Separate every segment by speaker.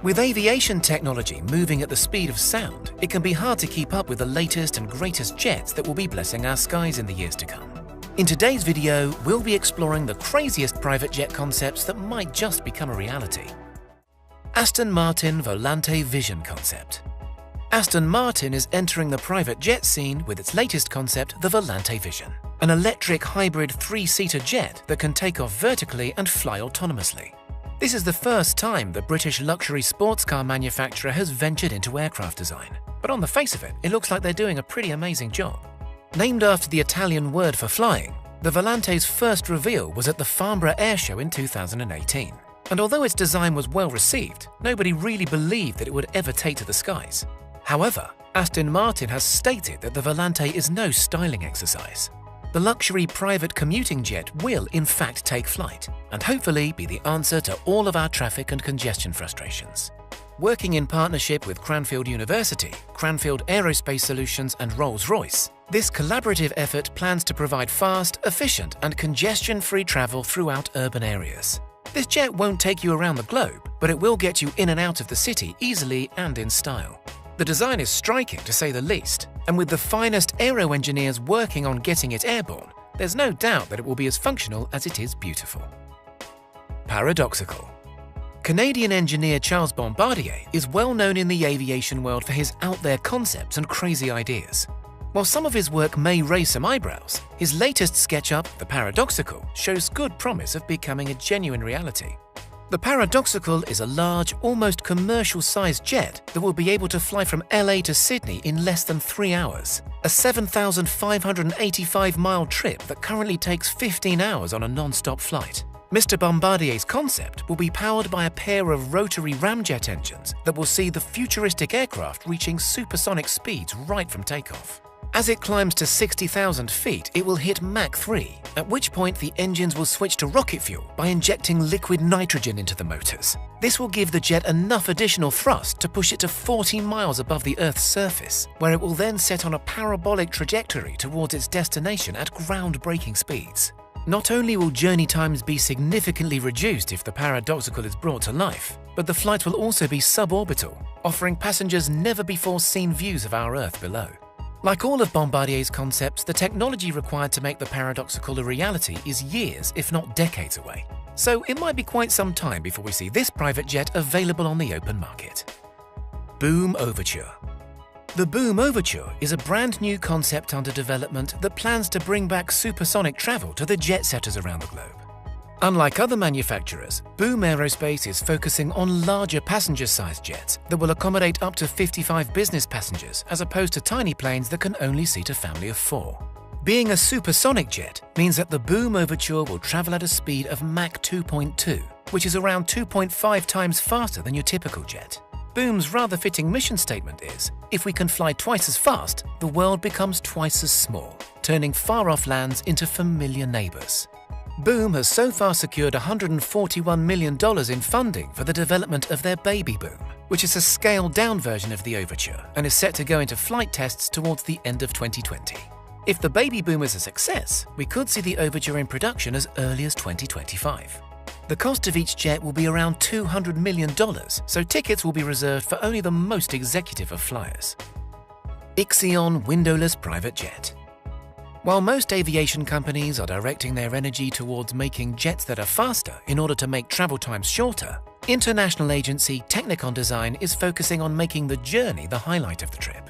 Speaker 1: With aviation technology moving at the speed of sound, it can be hard to keep up with the latest and greatest jets that will be blessing our skies in the years to come. In today's video, we'll be exploring the craziest private jet concepts that might just become a reality. Aston Martin Volante Vision concept. Aston Martin is entering the private jet scene with its latest concept, the Volante Vision, an electric hybrid three-seater jet that can take off vertically and fly autonomously. This is the first time the British luxury sports car manufacturer has ventured into aircraft design, but on the face of it, it looks like they're doing a pretty amazing job. Named after the Italian word for flying, the Volante's first reveal was at the Farnborough Air Show in 2018. And although its design was well received, nobody really believed that it would ever take to the skies. However, Aston Martin has stated that the Volante is no styling exercise. The luxury private commuting jet will in fact take flight, and hopefully be the answer to all of our traffic and congestion frustrations. Working in partnership with Cranfield University, Cranfield Aerospace Solutions and Rolls-Royce, this collaborative effort plans to provide fast, efficient and congestion-free travel throughout urban areas. This jet won't take you around the globe, but it will get you in and out of the city easily and in style. The design is striking to say the least, and with the finest aero engineers working on getting it airborne, there's no doubt that it will be as functional as it is beautiful. Paradoxical. Canadian engineer Charles Bombardier is well known in the aviation world for his out-there concepts and crazy ideas. While some of his work may raise some eyebrows, his latest SketchUp, the Paradoxical, shows good promise of becoming a genuine reality. The Paradoxical is a large, almost commercial-sized jet that will be able to fly from LA to Sydney in less than 3 hours, a 7,585-mile trip that currently takes 15 hours on a non-stop flight. Mr. Bombardier's concept will be powered by a pair of rotary ramjet engines that will see the futuristic aircraft reaching supersonic speeds right from takeoff. As it climbs to 60,000 feet, it will hit Mach 3, at which point the engines will switch to rocket fuel by injecting liquid nitrogen into the motors. This will give the jet enough additional thrust to push it to 40 miles above the Earth's surface, where it will then set on a parabolic trajectory towards its destination at groundbreaking speeds. Not only will journey times be significantly reduced if the Paradoxical is brought to life, but the flight will also be suborbital, offering passengers never-before-seen views of our Earth below. Like all of Bombardier's concepts, the technology required to make the Paradoxical a reality is years, if not decades away. So it might be quite some time before we see this private jet available on the open market. Boom Overture. The Boom Overture is a brand new concept under development that plans to bring back supersonic travel to the jet setters around the globe. Unlike other manufacturers, Boom Aerospace is focusing on larger passenger-sized jets that will accommodate up to 55 business passengers as opposed to tiny planes that can only seat a family of 4. Being a supersonic jet means that the Boom Overture will travel at a speed of Mach 2.2, which is around 2.5 times faster than your typical jet. Boom's rather fitting mission statement is, if we can fly twice as fast, the world becomes twice as small, turning far-off lands into familiar neighbors. Boom has so far secured $141 million in funding for the development of their Baby Boom, which is a scaled-down version of the Overture and is set to go into flight tests towards the end of 2020. If the Baby Boom is a success, we could see the Overture in production as early as 2025. The cost of each jet will be around $200 million, so tickets will be reserved for only the most executive of flyers. Ixion Windowless Private Jet. While most aviation companies are directing their energy towards making jets that are faster in order to make travel times shorter, international agency Technicon Design is focusing on making the journey the highlight of the trip.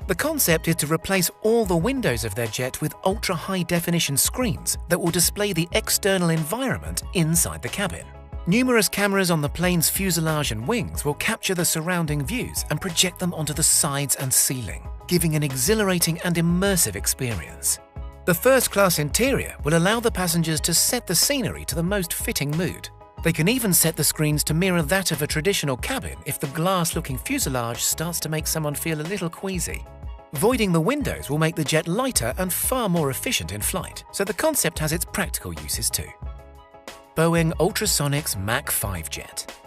Speaker 1: The concept is to replace all the windows of their jet with ultra-high-definition screens that will display the external environment inside the cabin. Numerous cameras on the plane's fuselage and wings will capture the surrounding views and project them onto the sides and ceiling, giving an exhilarating and immersive experience. The first-class interior will allow the passengers to set the scenery to the most fitting mood. They can even set the screens to mirror that of a traditional cabin if the glass-looking fuselage starts to make someone feel a little queasy. Voiding the windows will make the jet lighter and far more efficient in flight, so the concept has its practical uses too. Boeing Ultrasonics Mach 5 jet.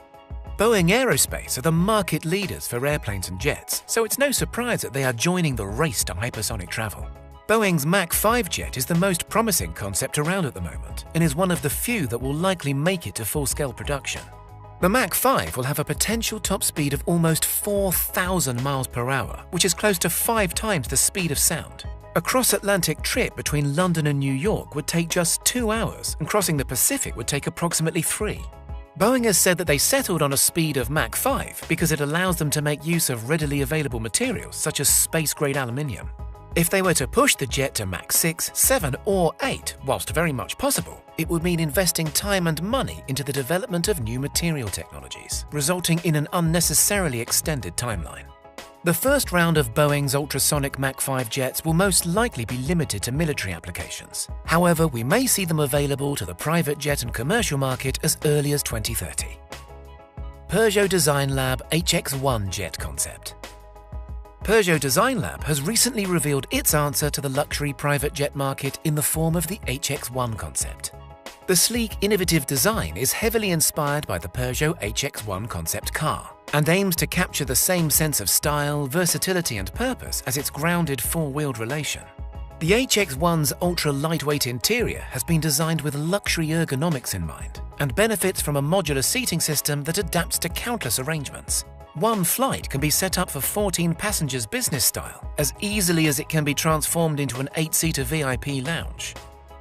Speaker 1: Boeing Aerospace are the market leaders for airplanes and jets, so it's no surprise that they are joining the race to hypersonic travel. Boeing's Mach 5 jet is the most promising concept around at the moment and is one of the few that will likely make it to full-scale production. The Mach 5 will have a potential top speed of almost 4,000 miles per hour, which is close to 5 times the speed of sound. A cross-Atlantic trip between London and New York would take just 2 hours, and crossing the Pacific would take approximately 3. Boeing has said that they settled on a speed of Mach 5 because it allows them to make use of readily available materials such as space-grade aluminium. If they were to push the jet to Mach 6, 7 or 8, whilst very much possible, it would mean investing time and money into the development of new material technologies, resulting in an unnecessarily extended timeline. The first round of Boeing's ultrasonic Mach 5 jets will most likely be limited to military applications. However, we may see them available to the private jet and commercial market as early as 2030. Peugeot Design Lab HX1 jet concept. Peugeot Design Lab has recently revealed its answer to the luxury private jet market in the form of the HX1 concept. The sleek, innovative design is heavily inspired by the Peugeot HX1 concept car and aims to capture the same sense of style, versatility and purpose as its grounded four-wheeled relation. The HX1's ultra-lightweight interior has been designed with luxury ergonomics in mind and benefits from a modular seating system that adapts to countless arrangements. One flight can be set up for 14 passengers business style, as easily as it can be transformed into an 8-seater VIP lounge.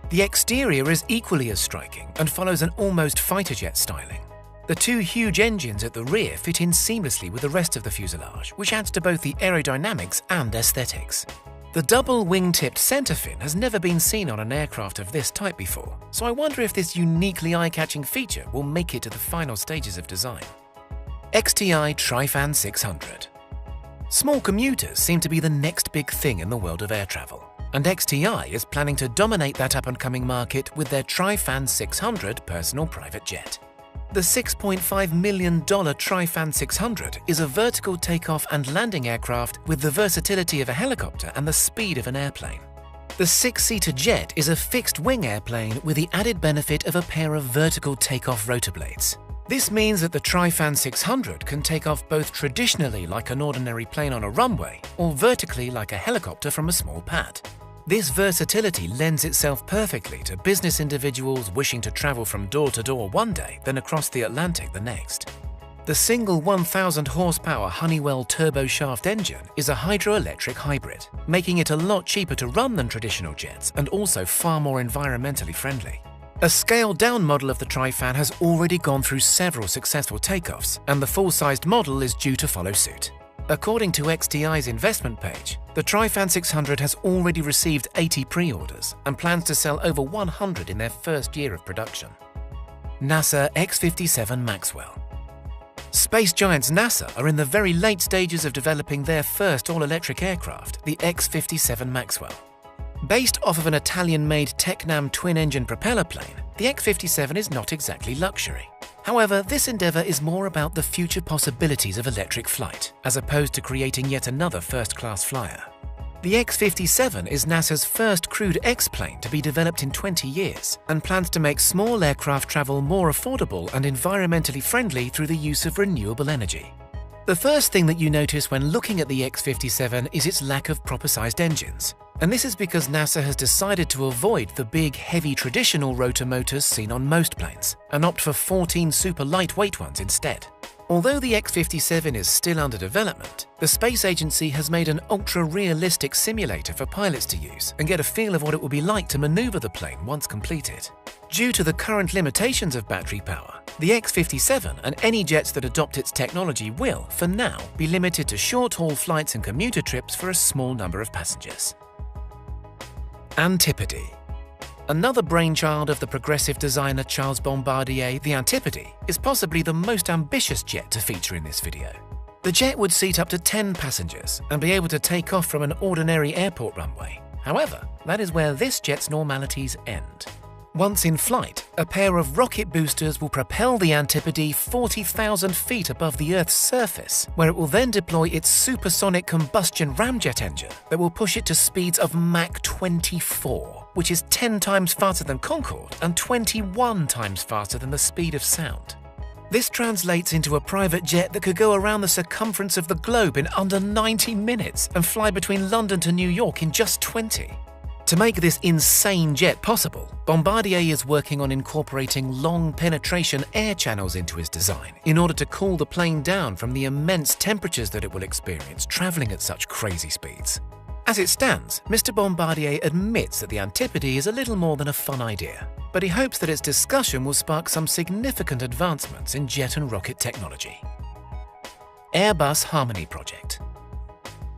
Speaker 1: The exterior is equally as striking and follows an almost fighter jet styling. The two huge engines at the rear fit in seamlessly with the rest of the fuselage, which adds to both the aerodynamics and aesthetics. The double wing-tipped center fin has never been seen on an aircraft of this type before, so I wonder if this uniquely eye-catching feature will make it to the final stages of design. XTI Trifan 600. Small commuters seem to be the next big thing in the world of air travel, and XTI is planning to dominate that up-and-coming market with their Trifan 600 personal private jet. The $6.5 million Trifan 600 is a vertical takeoff and landing aircraft with the versatility of a helicopter and the speed of an airplane. The 6-seater jet is a fixed-wing airplane with the added benefit of a pair of vertical takeoff rotor blades. This means that the Trifan 600 can take off both traditionally like an ordinary plane on a runway or vertically like a helicopter from a small pad. This versatility lends itself perfectly to business individuals wishing to travel from door to door one day, then across the Atlantic the next. The single 1,000 horsepower Honeywell turboshaft engine is a hydroelectric hybrid, making it a lot cheaper to run than traditional jets and also far more environmentally friendly. A scaled-down model of the Trifan has already gone through several successful takeoffs, and the full-sized model is due to follow suit. According to XTI's investment page, the Trifan 600 has already received 80 pre-orders and plans to sell over 100 in their first year of production. NASA X-57 Maxwell. Space giants NASA are in the very late stages of developing their first all-electric aircraft, the X-57 Maxwell. Based off of an Italian-made Tecnam twin-engine propeller plane, the X-57 is not exactly luxury. However, this endeavour is more about the future possibilities of electric flight, as opposed to creating yet another first-class flyer. The X-57 is NASA's first crewed X-plane to be developed in 20 years, and plans to make small aircraft travel more affordable and environmentally friendly through the use of renewable energy. The first thing that you notice when looking at the X-57 is its lack of proper-sized engines. And this is because NASA has decided to avoid the big, heavy traditional rotor motors seen on most planes and opt for 14 super lightweight ones instead. Although the X-57 is still under development, the Space Agency has made an ultra-realistic simulator for pilots to use and get a feel of what it will be like to maneuver the plane once completed. Due to the current limitations of battery power, the X-57 and any jets that adopt its technology will, for now, be limited to short-haul flights and commuter trips for a small number of passengers. Antipode. Another brainchild of the progressive designer Charles Bombardier, the Antipode is possibly the most ambitious jet to feature in this video. The jet would seat up to 10 passengers and be able to take off from an ordinary airport runway. However, that is where this jet's normalities end. Once in flight, a pair of rocket boosters will propel the Antipode 40,000 feet above the Earth's surface, where it will then deploy its supersonic combustion ramjet engine that will push it to speeds of Mach 24, which is 10 times faster than Concorde and 21 times faster than the speed of sound. This translates into a private jet that could go around the circumference of the globe in under 90 minutes and fly between London to New York in just 20. To make this insane jet possible, Bombardier is working on incorporating long penetration air channels into his design in order to cool the plane down from the immense temperatures that it will experience traveling at such crazy speeds. As it stands, Mr. Bombardier admits that the Antipode is a little more than a fun idea, but he hopes that its discussion will spark some significant advancements in jet and rocket technology. Airbus Harmony Project.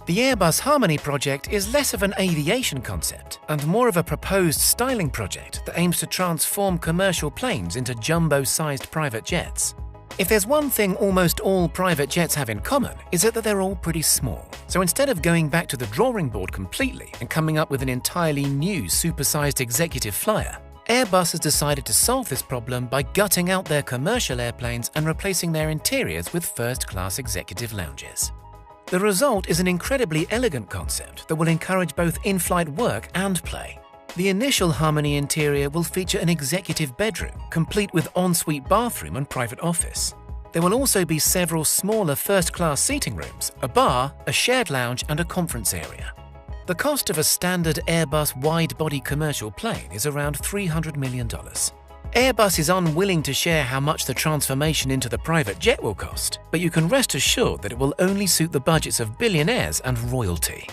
Speaker 1: The Airbus Harmony project is less of an aviation concept and more of a proposed styling project that aims to transform commercial planes into jumbo-sized private jets. If there's one thing almost all private jets have in common, is that they're all pretty small. So instead of going back to the drawing board completely and coming up with an entirely new supersized executive flyer, Airbus has decided to solve this problem by gutting out their commercial airplanes and replacing their interiors with first-class executive lounges. The result is an incredibly elegant concept that will encourage both in-flight work and play. The initial Harmony interior will feature an executive bedroom, complete with ensuite bathroom and private office. There will also be several smaller first-class seating rooms, a bar, a shared lounge, and a conference area. The cost of a standard Airbus wide-body commercial plane is around $300 million. Airbus is unwilling to share how much the transformation into the private jet will cost, but you can rest assured that it will only suit the budgets of billionaires and royalty.